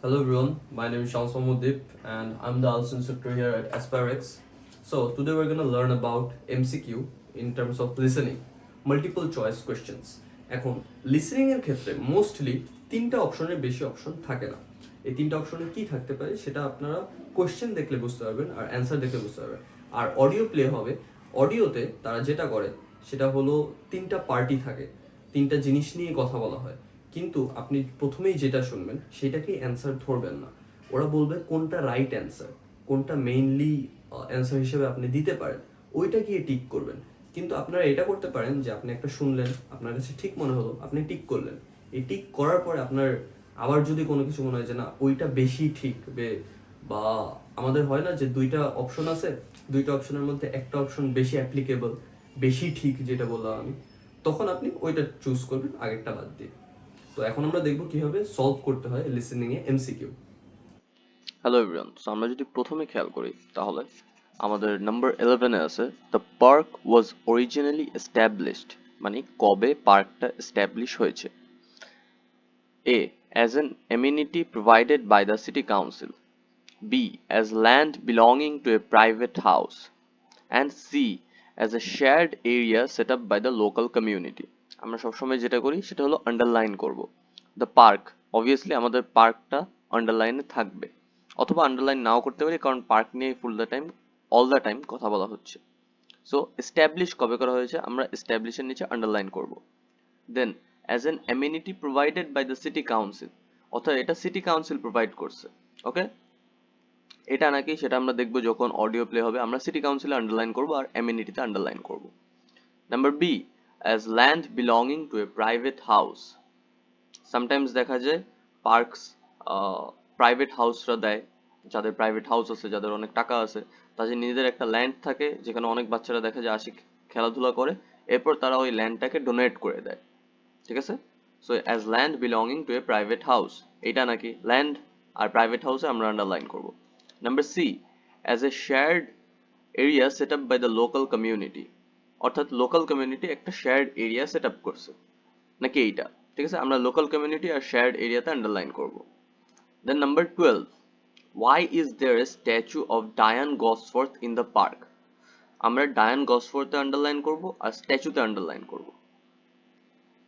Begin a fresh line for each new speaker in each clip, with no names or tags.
Hello everyone, my name is Shamsa Mudip and I'm the ALS instructor here at Aspirex. So today we're gonna learn about MCQ in terms of listening, multiple choice questions. এখন listening এর ক্ষেত্রে mostly তিনটা অপশনের বেশি option থাকে না। এই তিনটা অপশনে কি থাকতে পারে সেটা আপনারা কোয়েশ্চেন দেখলে বুঝতে পারবেন আর অ্যান্সার দেখলে বুঝতে পারবেন। আর অডিও প্লে হবে, অডিওতে তারা যেটা করে সেটা হলো তিনটা পার্টি থাকে, তিনটা জিনিস নিয়ে কথা বলা হয়, কিন্তু আপনি প্রথমেই যেটা শুনবেন সেটাকেই অ্যান্সার ধরবেন না। ওরা বলবে কোনটা রাইট অ্যান্সার, কোনটা মেইনলি অ্যান্সার হিসেবে আপনি দিতে পারেন, ওইটা গিয়ে টিক করবেন। কিন্তু আপনারা এটা করতে পারেন যে আপনি একটা শুনলেন, আপনার কাছে ঠিক মনে হলো, আপনি টিক করলেন। এই টিক করার পরে আপনার আবার যদি কোনো কিছু মনে হয় যে না ওইটা বেশি ঠিক বা আমাদের হয় না যে দুইটা অপশন আছে, দুইটা অপশনের মধ্যে একটা অপশন বেশি অ্যাপ্লিকেবল, বেশি ঠিক যেটা বললাম আমি, তখন আপনি ওইটা চুজ করবেন আগেরটা বাদ দিয়ে। তো এখন আমরা দেখব কিভাবে সলভ করতে হয় লিসেনিং এ এমসিকিউ।
হ্যালো এভরিওয়ান, সো আমরা যদি প্রথমে খেয়াল করি তাহলে আমাদের নাম্বার 11 এ আছে the park was originally established, মানে কবে পার্কটা এস্টাবলিশ হয়েছে। A as an amenity provided by the city council, B as land belonging to a private house, and C as a shared area set up by the local community. আমরা সবসময় যেটা করি সেটা হলো আন্ডারলাইন করব। The park, obviously আমাদের পার্কটা আন্ডারলাইনে থাকবে, অথবা আন্ডারলাইন নাও করতে পারি কারণ পার্ক নিয়ে full the time all the time কথা বলা হচ্ছে। সো এস্টাবলিশ কবে করা হয়েছে আমরা এস্টাবলিশের নিচে আন্ডারলাইন করব। Then as an amenity provided by the city council, অর্থাৎ এটা সিটি কাউন্সিল প্রোভাইড করছে। ওকে, এটা নাকি সেটা আমরা দেখবো যখন অডিও প্লে হবে। আমরা সিটি কাউন্সিলে আন্ডারলাইন করব আর অ্যামিনিটিতে আন্ডারলাইন করব। Number B as land belonging to a private house. Sometimes দেখা যায় পার্কস প্রাইভেট হাউসরা দেয়, যাদের প্রাইভেট হাউস আছে, যাদের অনেক টাকা আছে, তাদের নিজেদের একটা ল্যান্ড থাকে যেখানে অনেক বাচ্চারা দেখা যায় আসে খেলাধুলা করে, এরপর তারা ওই ল্যান্ডটাকে ডোনেট করে দেয়। ঠিক আছে, so as land belonging to a private house, এটা নাকি ল্যান্ড আর প্রাইভেট হাউসে আমরা আন্ডারলাইন করব। Number C as a shared area set up by the local community, অর্থাৎ লোকাল কমিউনিটি একটা শেয়ার্ড এরিয়া সেট আপ করছে নাকি এইটা। ঠিক আছে, আমরা লোকাল কমিউনিটি আর শেয়ার্ড এরিয়াতে আন্ডারলাইন করব। Then number 12, why is there a statue of Diane Gosforth in the park? আমরা ডায়ান গসফোর্থে আন্ডারলাইন করব আর স্ট্যাচুতে আন্ডারলাইন করব।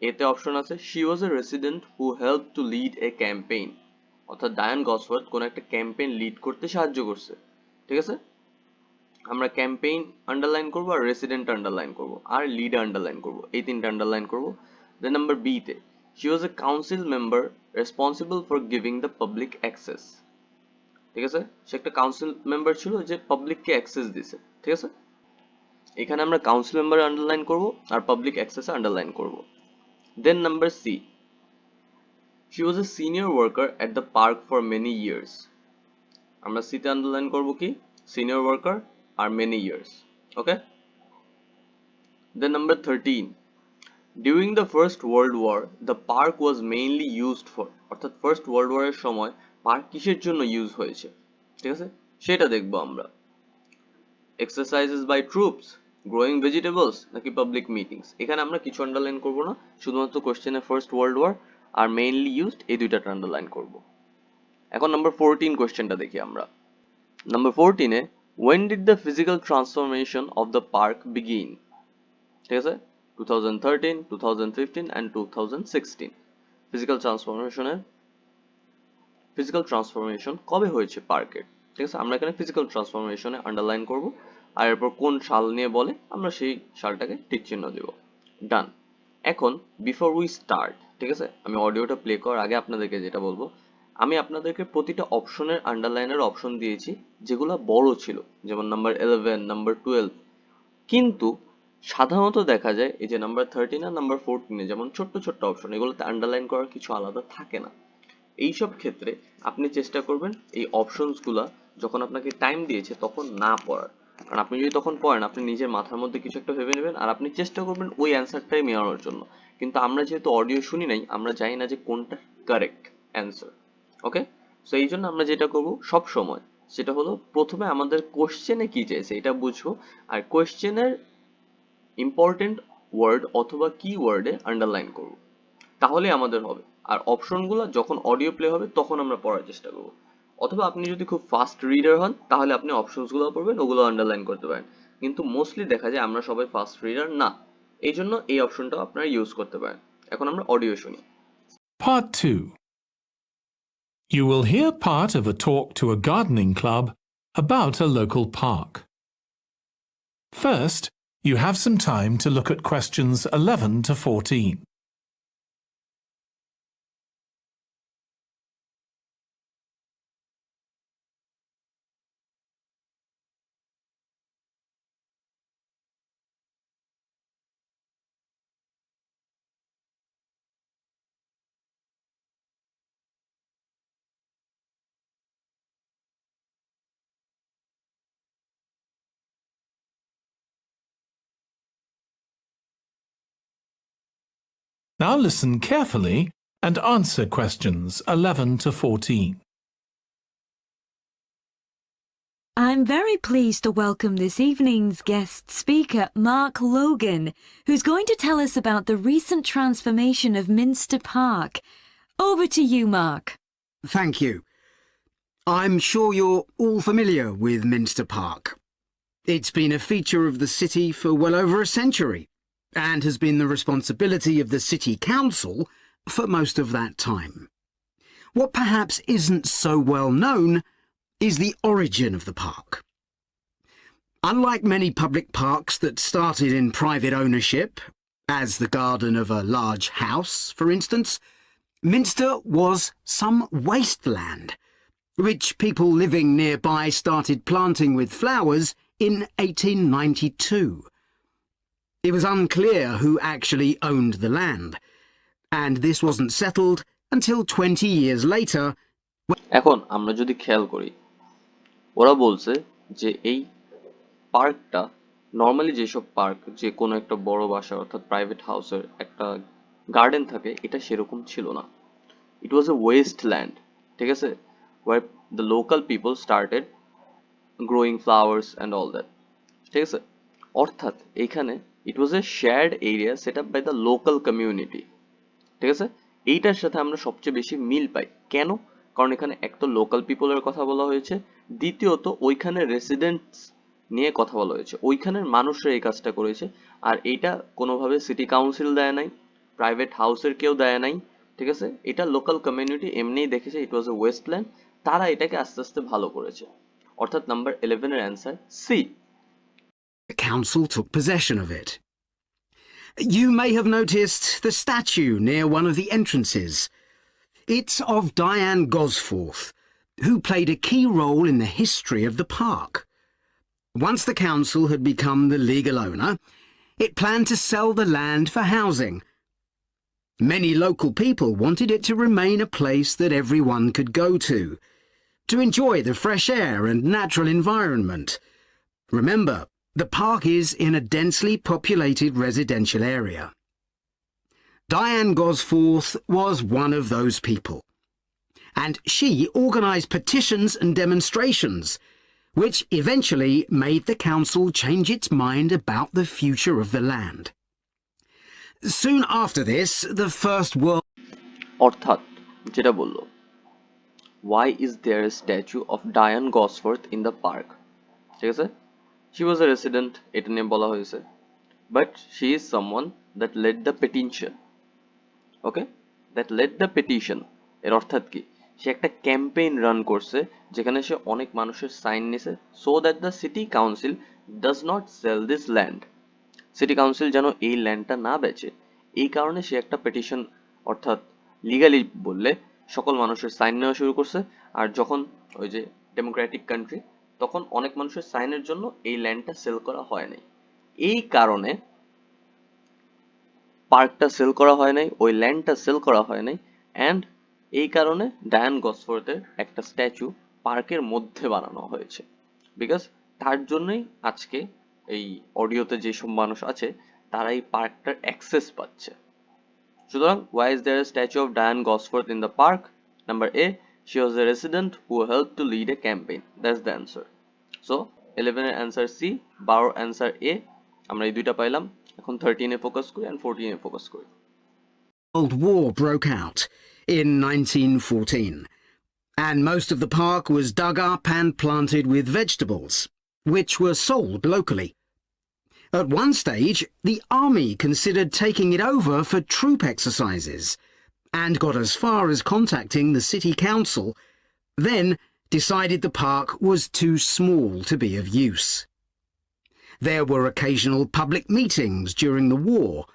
এতে অপশন আছে she was a resident who helped to lead a campaign, অর্থাৎ ডায়ান গসফোর্থ কোন একটা ক্যাম্পেইন লিড করতে সাহায্য করছে। ঠিক আছে, আমরা ক্যাম্পেইন আন্ডারলাইন করব আর রেসিডেন্ট আন্ডারলাইন করব আর লিড আন্ডারলাইন করব, এই তিনটা আন্ডারলাইন করব। দেন নাম্বার বি তে she was a council member responsible for giving the public access। ঠিক আছে, সে একটা কাউন্সিল মেম্বার ছিল যে পাবলিককে অ্যাক্সেস দিছে। ঠিক আছে, এখানে আমরা কাউন্সিল মেম্বার আন্ডারলাইন করব আর পাবলিক অ্যাক্সেস আন্ডারলাইন করব। Then number C she was a senior worker at the park for many years, আমরা সিতে আন্ডারলাইন করব কি সিনিয়র ওয়ার্কার আর many years. Okay, then number 13, during the first world war the park was mainly used for, অর্থাৎ first world ওয়ারের সময় park কিসের জন্য use হয়েছে। ঠিক আছে, সেটা দেখবো আমরা। Exercises by troops, growing vegetables নাকি পাবলিক মিটিংস। এখানে আমরা কিছু আন্ডারলাইন করব না, শুধুমাত্র কোশ্চেনে ফার্স্ট ওয়ার্ল্ড ওয়ার আর মেইনলি ইউজড এই দুইটাটা আন্ডারলাইন করব। এখন নাম্বার 14 কোশ্চেনটা দেখি আমরা। Number 14 A when did the physical transformation of the park begin? ঠিক আছে, 2013, 2015 and 2016 ফিজিক্যাল ট্রান্সফরমেশন কবে হয়েছে পার্কের। ঠিক আছে, আমরা এখানে ফিজিক্যাল ট্রান্সফরমেশনে আন্ডারলাইন করব আর এরপর কোন সাল নিয়ে বলে আমরা সেই সালটাকে টিক চিহ্ন দেব। ডান। এখন বিফোর উই স্টার্ট, ঠিক আছে, আমি অডিওটা প্লে করার আগে আপনাদেরকে যেটা বলবো, আমি আপনাদেরকে প্রতিটা অপশনের আন্ডারলাইনের অপশন দিয়েছি যেগুলো বড় ছিল, যেমন নাম্বার 11, নাম্বার 12, কিন্তু সাধারণত দেখা যায় এই যে নাম্বার 13 আর নাম্বার 14 যেমন ছোট্ট ছোট্ট অপশন, এগুলোতে আন্ডারলাইন করার কিছু আলাদা থাকে না। এইসব ক্ষেত্রে আপনি চেষ্টা করবেন এই অপশনস গুলা যখন আপনাকে টাইম দিয়েছে তখন না পড়ার, কারণ আপনি যদি তখন পড়েন আপনি নিজের মাথার মধ্যে কিছু একটা ভেবে নেবেন আর আপনি চেষ্টা করবেন ওই অ্যান্সারটাই মেলানোর জন্য, কিন্তু আমরা যেহেতু অডিও শুনি নাই আমরা জানি না যে কোনটা কারেক্ট অ্যান্সার। ওকে, সো এই জন্য আমরা যেটা করব সব সময় সেটা হলো প্রথমে আমাদের কোশ্চেনে কি চাইছে এটা বুঝবো আর কোশ্চেনের ইম্পর্টেন্ট ওয়ার্ড অথবা কি ওয়ার্ডে আন্ডারলাইন করব, তাহলে আমাদের হবে। আর অপশনগুলো যখন অডিও প্লে হবে তখন আমরা পড়ার চেষ্টা করব। অথবা আপনি যদি খুব ফাস্ট রিডার হন তাহলে আপনি অপশনসগুলো পড়বেন, ওগুলো আন্ডারলাইন করতে পারেন। কিন্তু মোস্টলি দেখা যায় আমরা সবাই ফাস্ট রিডার না, এই জন্য এই অপশনটাও আপনারা ইউজ করতে পারেন। এখন আমরা অডিও শুনি।
Part 2. You will hear part of a talk to a gardening club about a local park. First, you have some time to look at questions 11 to 14. Now listen carefully and answer questions 11 to 14.
I'm very pleased to welcome this evening's guest speaker, Mark Logan, who's going to tell us about the recent transformation of Minster Park. Over to you, Mark.
Thank you. I'm sure you're all familiar with Minster Park. It's been a feature of the city for well over a century and has been the responsibility of the City Council for most of that time. What perhaps isn't so well known is the origin of the park. Unlike many public parks that started in private ownership, as the garden of a large house, for instance, Minster was some wasteland, which people living nearby started planting with flowers in 1892. It was unclear who actually owned the land, and this wasn't settled until 20 years later.
এখন আমরা যদি খেয়াল করি, ওরা বলছে যে এই পার্কটা নর্মালি যেসব পার্ক, যে কোনো একটা বড় বাসা অর্থাৎ প্রাইভেট হাউসের একটা গার্ডেন থাকে, এটা সেরকম ছিল না। ইট ওয়াজ এ ওয়েস্ট ল্যান্ড, ঠিক আছে, where the local people started growing flowers and all that, ঠিক আছে। অর্থাৎ এইখানে it was a shared area set up by the local community, ঠিক আছে। এইটার সাথে আমরা সবচেয়ে বেশি মিল পাই। কেন? কারণ এখানে এক তো লোকাল পিপলের কথা বলা হয়েছে, দ্বিতীয়ত ওইখানে রেসিডেন্টস নিয়ে কথা বলা হয়েছে, ওইখানের মানুষরা এই কাজটা করেছে। আর এইটা কোনোভাবে সিটি কাউন্সিল দেয় নাই, প্রাইভেট হাউসের কেউ দেয় নাই, ঠিক আছে। এটা লোকাল কমিউনিটি এমনিই দেখেছে ইট ওয়াজ এ ওয়েস্টল্যান্ড, তারা এটাকে আস্তে আস্তে ভালো করেছে। অর্থাৎ নাম্বার 11 এর answer C.
The council took possession of it. You may have noticed the statue near one of the entrances. It's of Diane Gosforth, who played a key role in the history of the park. Once the council had become the legal owner, it planned to sell the land for housing. Many local people wanted it to remain a place that everyone could go to enjoy the fresh air and natural environment. Remember, the park is in a densely populated residential area. Diane Gosforth was one of those people, and she organised petitions and demonstrations, which eventually made the council change its mind about the future of the land. Soon after this, the First World...
অর্থাৎ যেটা বললো, why is there a statue of Diane Gosforth in the park, ঠিক আছে। She was a resident, এটা নিয়ে বলা হয়েছে, but she is someone that led the petition, okay, that led the petition। এর অর্থাৎ কি? সে একটা ক্যাম্পেইন রান করছে যেখানে সে অনেক মানুষের সাইন নিছে, so that the city council does not sell this land, city council যেন এই ল্যান্ডটা না বেচে। এই কারণে সে একটা পেটিশন, অর্থাৎ লিগালি বললে সকল মানুষের সাইন নেওয়া শুরু করছে। আর যখন ওই যে ডেমোক্রেটিক কান্ট্রি, তখন অনেক মানুষের সাইনের জন্য এই ল্যান্ডটা সেল করা হয় নাই। এই কারণে পার্কটা সেল করা হয় নাই, ওই ল্যান্ডটা সেল করা হয় নাই, অ্যান্ড এই কারণে ডায়ান গসফোর্থের একটা স্ট্যাচু পার্কের মধ্যে বানানো হয়েছে, বিকজ তার জন্যই আজকে এই অডিওতে যেসব মানুষ আছে তারা এই পার্কটার অ্যাক্সেস পাচ্ছে। সুতরাং why is there a statue of Diane Gosforth in the park? Number A, she was a resident who helped to lead a campaign. That's the answer. So 11 এর অ্যান্সার সি, 12 অ্যান্সার এ। আমরা এই দুইটা পাইলাম। এখন 13 এ focus করি and 14 A focus করি।
World War broke out. in 1914, and most of the park was dug up and planted with vegetables, which were sold locally. At one stage, the army considered taking it over for troop exercises and got as far as contacting the city council, then decided the park was too small to be of use. There were occasional public meetings during the war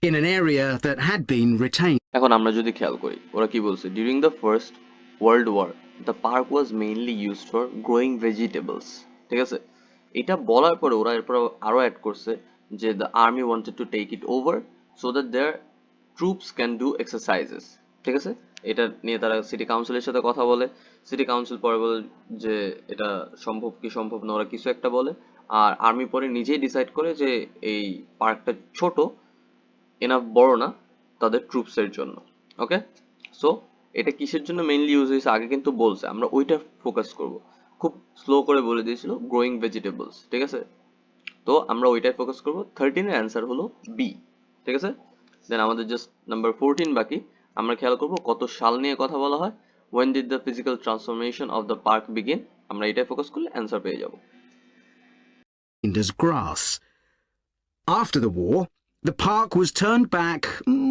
in an area that had been retained.
এখন আমরা যদি খেয়াল করি ওরা কি বলছে, during the first world war the park was mainly used for growing vegetables. ঠিক আছে, এটা বলার পরে ওরা এরপর আরো অ্যাড করছে যে the army wanted to take it over so that their troops can do exercises. ঠিক আছে, এটা নিয়ে তারা সিটি কাউন্সিলের সাথে কথা বলে, সিটি কাউন্সিল পরে বলে যে এটা সম্ভব কি সম্ভব না, ওরা কিছু একটা বলে, আর আর্মি পরে নিজেই ডিসাইড করে যে এই পার্কটা ছোট, এনাফ বড় না তাদের ট্রুপসের জন্য। ওকে, সো এটা কিসের জন্য মেইনলি ইউজ হয়েছে আগে কিন্তু বলছে, আমরা ওইটা ফোকাস করব। খুব স্লো করে বলে দিয়েছিল গ্রোয়িং ভেজিটেবলস। ঠিক আছে, তো আমরা ওইটাই ফোকাস করব। 13 এর অ্যান্সার হলো বি। ঠিক আছে, দেন আমাদের জাস্ট নাম্বার 14 বাকি। আমরা খেয়াল করব কত সাল নিয়ে কথা বলা হয়, when did the physical transformation of the park begin, আমরা এটাই ফোকাস করলে অ্যান্সার পেয়ে যাব।
As grass. After the war, the park was turned back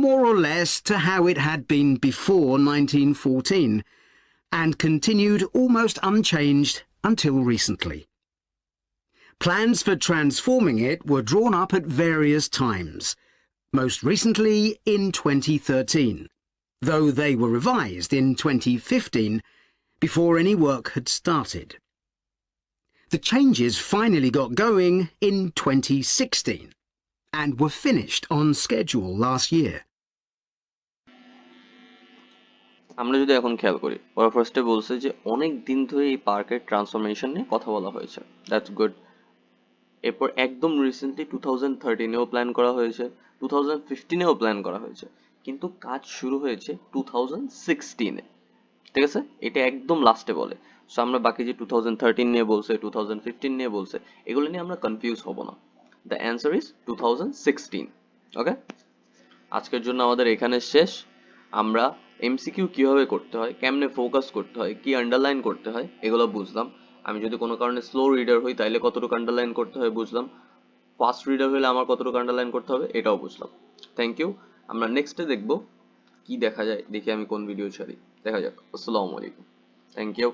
more or less to how it had been before 1914 and continued almost unchanged until recently. Plans for transforming it were drawn up at various times, most recently in 2013, though they were revised in 2015 before any work had started. The changes finally got going in 2016 and were finished on schedule last year.
আমরা যদি এখন খেয়াল করি, ওরা ফার্স্টে বলছে যে অনেক দিন ধরে এই পার্কের ট্রান্সফরমেশন নিয়ে কথা বলা হয়েছে, দ্যাটস গুড। এরপর একদম রিসেন্টলি 2013-এও প্ল্যান করা হয়েছে, 2015-এও প্ল্যান করা হয়েছে, কিন্তু কাজ শুরু হয়েছে 2016-এ। ঠিক আছে, এটা একদম লাস্টে বলে। সো আমরা বাকি যে 2013 নিয়ে বলছে, 2015 নিয়ে বলছে, এগুলো নিয়ে আমরা কনফিউজ হব না। The answer is 2016। ওকে, আজকের জন্য আমাদের এখানে শেষ। আমরা এমসিকিউ কিভাবে করতে হয়, কেমনে ফোকাস করতে হয়, কি আন্ডারলাইন করতে হয়, এগুলো বুঝলাম। আমি যদি কোনো কারণে স্লো রিডার হই তাইলে কতটুকু আন্ডারলাইন করতে হয় বুঝলাম, ফাস্ট রিডার হলে আমার কতটুকু আন্ডারলাইন করতে হবে এটাও বুঝলাম। Thank you. আমরা নেক্সটে দেখব কি দেখা যায়, দেখি আমি কোন ভিডিও ছাড়ি, দেখা যাক। আসসালামু আলাইকুম, থ্যাংক ইউ।